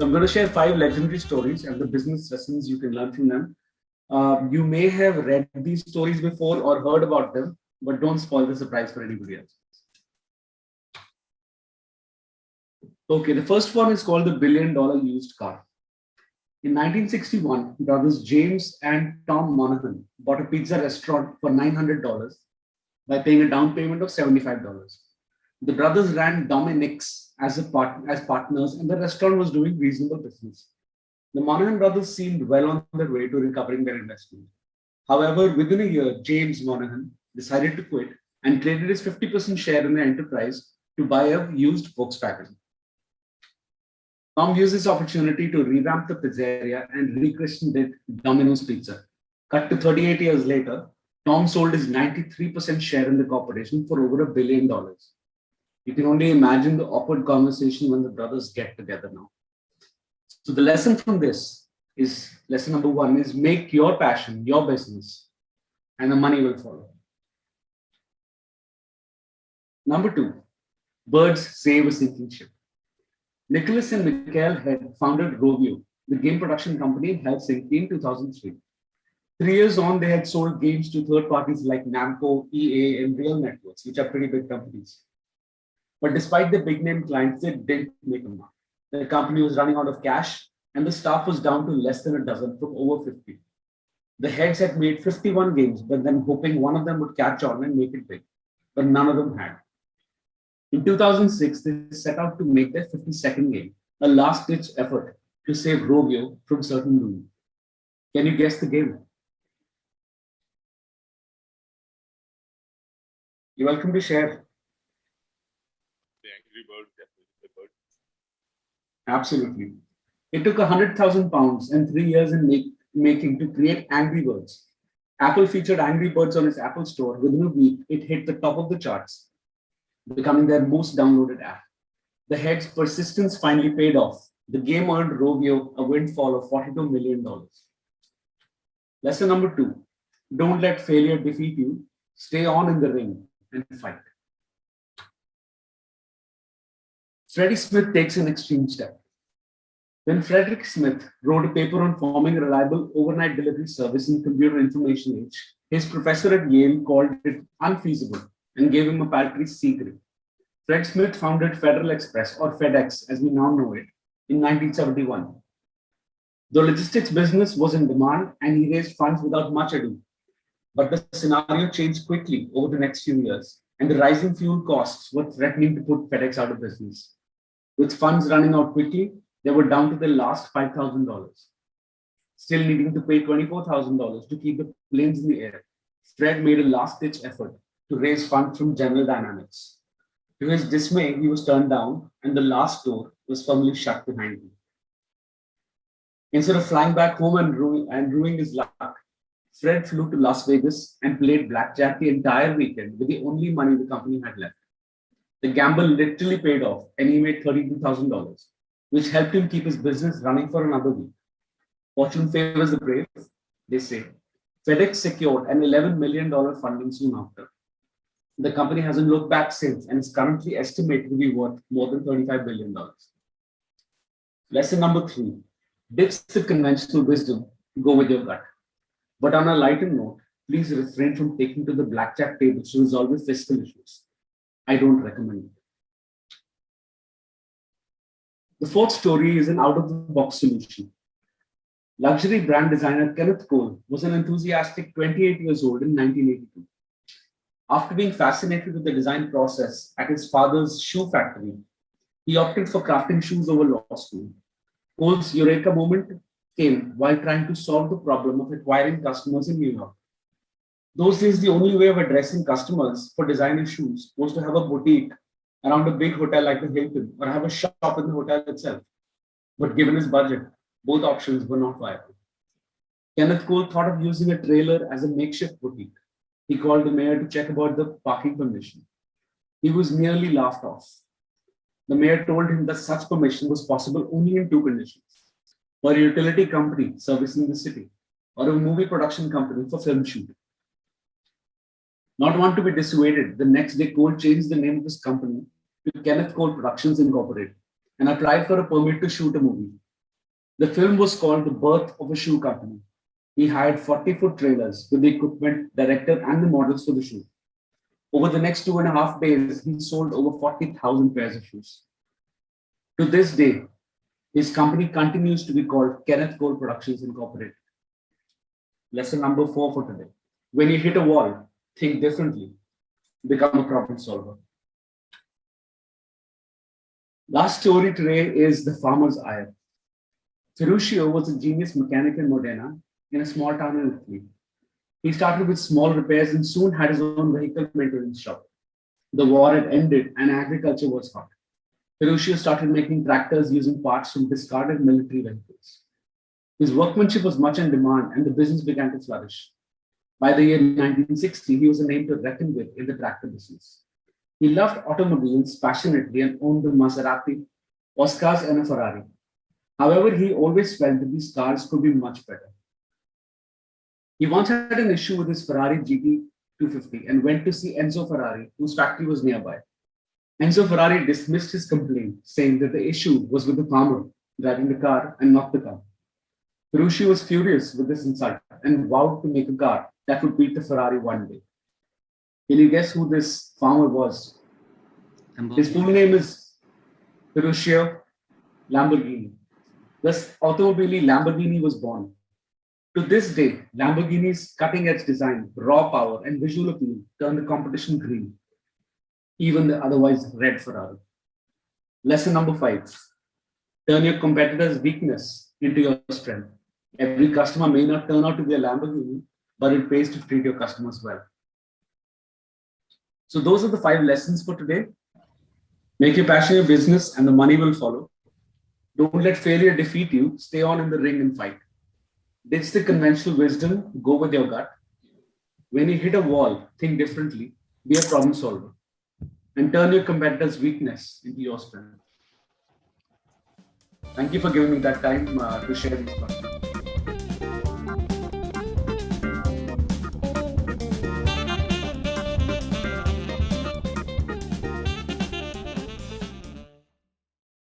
So I'm going to share 5 legendary stories and the business lessons you can learn from them. You may have read these stories before or heard about them, but don't spoil the surprise for anybody else. Okay, the first one is called the $1 billion used car. In 1961, brothers James and Tom Monaghan bought a pizza restaurant for $900 by paying a down payment of $75. The brothers ran Dominick's as partners, and the restaurant was doing reasonable business. The Monaghan brothers seemed well on their way to recovering their investment. However, within a year, James Monaghan decided to quit and traded his 50% share in the enterprise to buy a used Volkswagen. Tom used this opportunity to revamp the pizzeria and rechristened it Domino's Pizza. Cut to 38 years later, Tom sold his 93% share in the corporation for over $1 billion. You can only imagine the awkward conversation when the brothers get together now. So the lesson from this is, lesson number 1 is make your passion your business and the money will follow. Number 2, birds save a sinking ship. Nicholas and Michael had founded Rovio, the game production company in Helsinki in 2003. 3 years on, they had sold games to third parties like Namco, EA, and Real Networks, which are pretty big companies. But despite the big name clients, they didn't make a mark. The company was running out of cash, and the staff was down to less than a dozen from over 50. The heads had made 51 games, but then hoping one of them would catch on and make it big, but none of them had. In 2006, they set out to make their 52nd game, a last-ditch effort to save Rovio from certain doom. Can you guess the game? You're welcome to share. The Angry Birds, definitely the bird. Absolutely. It took £100,000 and 3 years in making to create Angry Birds. Apple featured Angry Birds on its Apple Store. Within a week, it hit the top of the charts, becoming their most downloaded app. The heads' persistence finally paid off. The game earned Rovio a windfall of $42 million. Lesson number 2, don't let failure defeat you. Stay on in the ring and fight. Freddie Smith takes an extreme step. When Frederick Smith wrote a paper on forming a reliable overnight delivery service in computer information age, his professor at Yale called it unfeasible and gave him a paltry C grade. Fred Smith founded Federal Express, or FedEx as we now know it, in 1971. The logistics business was in demand and he raised funds without much ado. But the scenario changed quickly over the next few years, and the rising fuel costs were threatening to put FedEx out of business. With funds running out quickly, they were down to their last $5,000. Still needing to pay $24,000 to keep the planes in the air, Fred made a last-ditch effort to raise funds from General Dynamics. To his dismay, he was turned down, and the last door was firmly shut behind him. Instead of flying back home and ruining his luck, Fred flew to Las Vegas and played blackjack the entire weekend with the only money the company had left. The gamble literally paid off, and he made $32,000, which helped him keep his business running for another week. Fortune favors the brave, they say. FedEx secured an $11 million funding soon after. The company hasn't looked back since and is currently estimated to be worth more than $35 billion. Lesson number 3, ditch the conventional wisdom, go with your gut. But on a lighter note, please refrain from taking to the blackjack table to resolve your fiscal issues. I don't recommend it. The 4th story is an out-of-the-box solution. Luxury brand designer Kenneth Cole was an enthusiastic 28 years old in 1982. After being fascinated with the design process at his father's shoe factory, he opted for crafting shoes over law school. Cole's eureka moment came while trying to solve the problem of acquiring customers in New York. Those days, the only way of addressing customers for designer shoes was to have a boutique around a big hotel like the Hilton or have a shop in the hotel itself. But given his budget, both options were not viable. Kenneth Cole thought of using a trailer as a makeshift boutique. He called the mayor to check about the parking permission. He was nearly laughed off. The mayor told him that such permission was possible only in 2 conditions: for a utility company servicing the city, or a movie production company for film shoot. Not want to be dissuaded, the next day Cole changed the name of his company to Kenneth Cole Productions Incorporated and applied for a permit to shoot a movie. The film was called The Birth of a Shoe Company. He hired 40-foot trailers with the equipment, director, and the models for the shoe. Over the next 2.5 days, he sold over 40,000 pairs of shoes. To this day, his company continues to be called Kenneth Cole Productions Incorporated. Lesson number 4 for today. When you hit a wall, think differently. Become a problem solver. Last story today is The Farmer's Eye. Ferruccio was a genius mechanic in Modena, in a small town in Italy. He started with small repairs and soon had his own vehicle maintenance shop. The war had ended and agriculture was hot. Ferruccio started making tractors using parts from discarded military vehicles. His workmanship was much in demand and the business began to flourish. By the year 1960, he was a name to reckon with in the tractor business. He loved automobiles passionately and owned a Maserati, Oscars, and a Ferrari. However, he always felt that these cars could be much better. He once had an issue with his Ferrari GT250 and went to see Enzo Ferrari, whose factory was nearby. Enzo Ferrari dismissed his complaint, saying that the issue was with the farmer driving the car and not the car. Ferruccio was furious with this insult and vowed to make a car that would beat the Ferrari one day. Can you guess who this farmer was? His full name is Ferruccio Lamborghini. Thus, automobile Lamborghini was born. To this day, Lamborghini's cutting-edge design, raw power, and visual appeal turn the competition green, even the otherwise red Ferrari. Lesson number 5. Turn your competitor's weakness into your strength. Every customer may not turn out to be a Lamborghini, but it pays to treat your customers well. So those are the 5 lessons for today. Make your passion your business and the money will follow. Don't let failure defeat you. Stay on in the ring and fight. Ditch the conventional wisdom. Go with your gut. When you hit a wall, think differently. Be a problem solver. And turn your competitor's weakness into your strength. Thank you for giving me that time to share these thoughts.